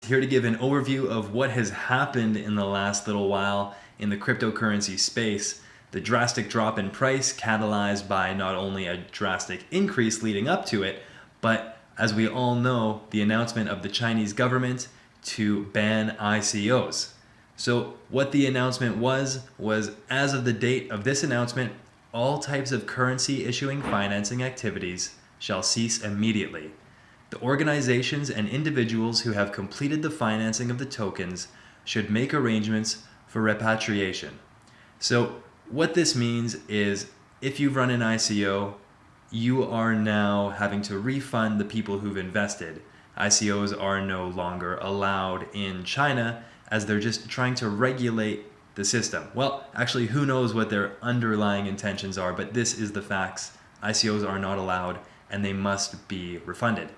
Here to give an overview of what has happened in the last little while in the cryptocurrency space. The drastic drop in price catalyzed by not only a drastic increase leading up to it, but as we all know, the announcement of the Chinese government to ban ICOs. So what the announcement was as of the date of this announcement, all types of currency issuing financing activities shall cease immediately. The organizations and individuals who have completed the financing of the tokens should make arrangements for repatriation. So what this means is if you've run an ICO, you are now having to refund the people who've invested. ICOs are no longer allowed in China as they're just trying to regulate the system. Well, actually, who knows what their underlying intentions are, but this is the facts. ICOs are not allowed and they must be refunded.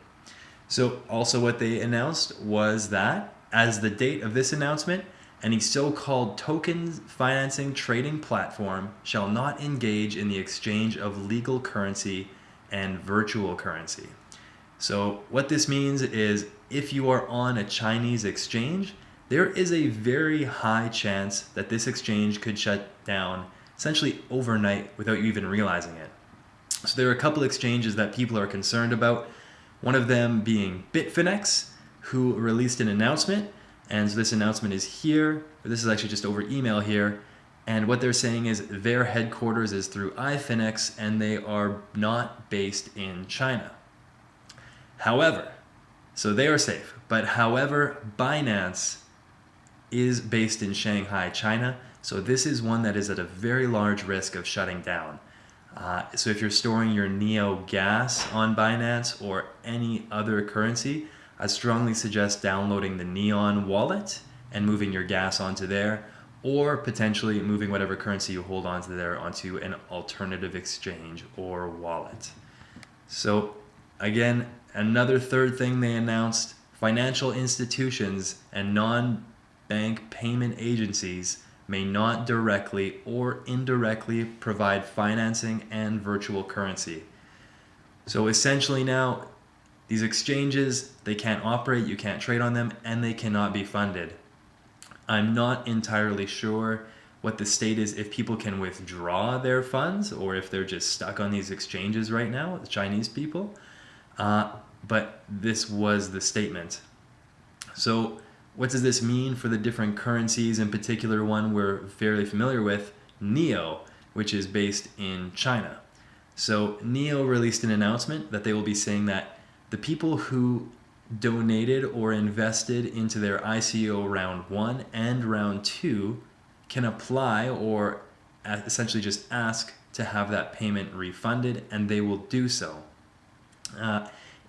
So also what they announced was that as the date of this announcement, any so-called token financing trading platform shall not engage in the exchange of legal currency and virtual currency. So what this means is if you are on a Chinese exchange, there is a very high chance that this exchange could shut down essentially overnight without you even realizing it. So there are a couple exchanges that people are concerned about. One of them being Bitfinex, who released an announcement. And so this announcement is here. This is actually just over email here. And what they're saying is their headquarters is through iFinex and they are not based in China. However, so they are safe. But however, Binance is based in Shanghai, China. So this is one that is at a very large risk of shutting down. So if you're storing your Neo gas on Binance or any other currency, I strongly suggest downloading the Neon wallet and moving your gas onto there, or potentially moving whatever currency you hold onto there onto an alternative exchange or wallet. So again, another third thing they announced, financial institutions and non-bank payment agencies may not directly or indirectly provide financing and virtual currency. So essentially now, these exchanges, they can't operate, you can't trade on them, and they cannot be funded. I'm not entirely sure what the state is if people can withdraw their funds or if they're just stuck on these exchanges right now, the Chinese people. But this was the statement. So what does this mean for the different currencies? In particular, one we're fairly familiar with, Neo, which is based in China. So Neo released an announcement that they will be saying that the people who donated or invested into their ICO round 1 and round 2 can apply or essentially just ask to have that payment refunded, and they will do so.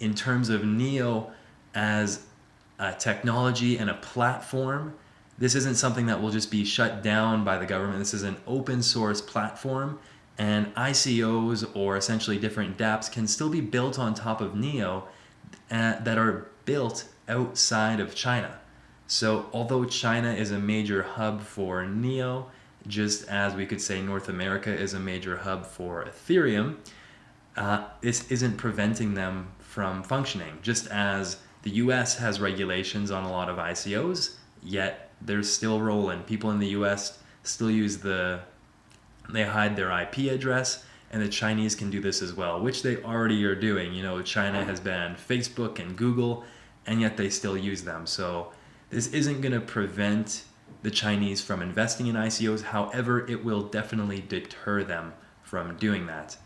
In terms of Neo as a technology and a platform, this isn't something that will just be shut down by the government. This is an open source platform, and ICOs or essentially different dApps can still be built on top of Neo that are built outside of China. So although China is a major hub for Neo, just as we could say North America is a major hub for Ethereum, this isn't preventing them from functioning. Just as the US has regulations on a lot of ICOs, yet they're still rolling. People in the US still use they hide their IP address, and the Chinese can do this as well, which they already are doing. You know, China has banned Facebook and Google, and yet they still use them. So this isn't going to prevent the Chinese from investing in ICOs. However, it will definitely deter them from doing that.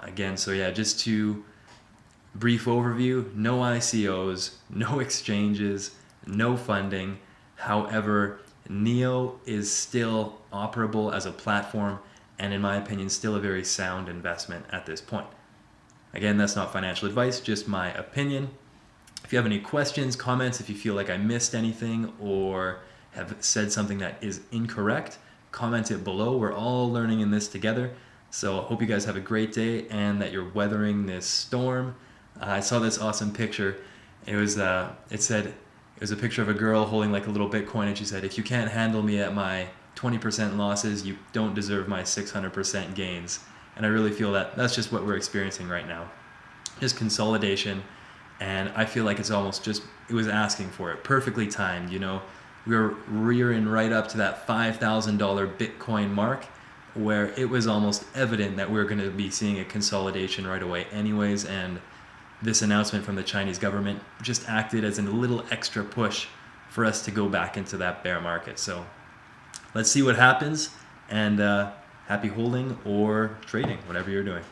Again, so yeah, just to brief overview, no ICOs, no exchanges, no funding. However, Neo is still operable as a platform, and in my opinion, still a very sound investment at this point. Again, that's not financial advice, just my opinion. If you have any questions, comments, if you feel like I missed anything or have said something that is incorrect, comment it below. We're all learning in this together. So I hope you guys have a great day and that you're weathering this storm. I saw this awesome picture. It was a picture of a girl holding like a little Bitcoin, and she said, "If you can't handle me at my 20% losses, you don't deserve my 600% gains." And I really feel that that's just what we're experiencing right now. Just consolidation. And I feel like it's almost just, it was asking for it, perfectly timed. We were rearing right up to that $5,000 Bitcoin mark, where it was almost evident that we are going to be seeing a consolidation right away anyways. And this announcement from the Chinese government just acted as a little extra push for us to go back into that bear market. So let's see what happens, and happy holding or trading, whatever you're doing.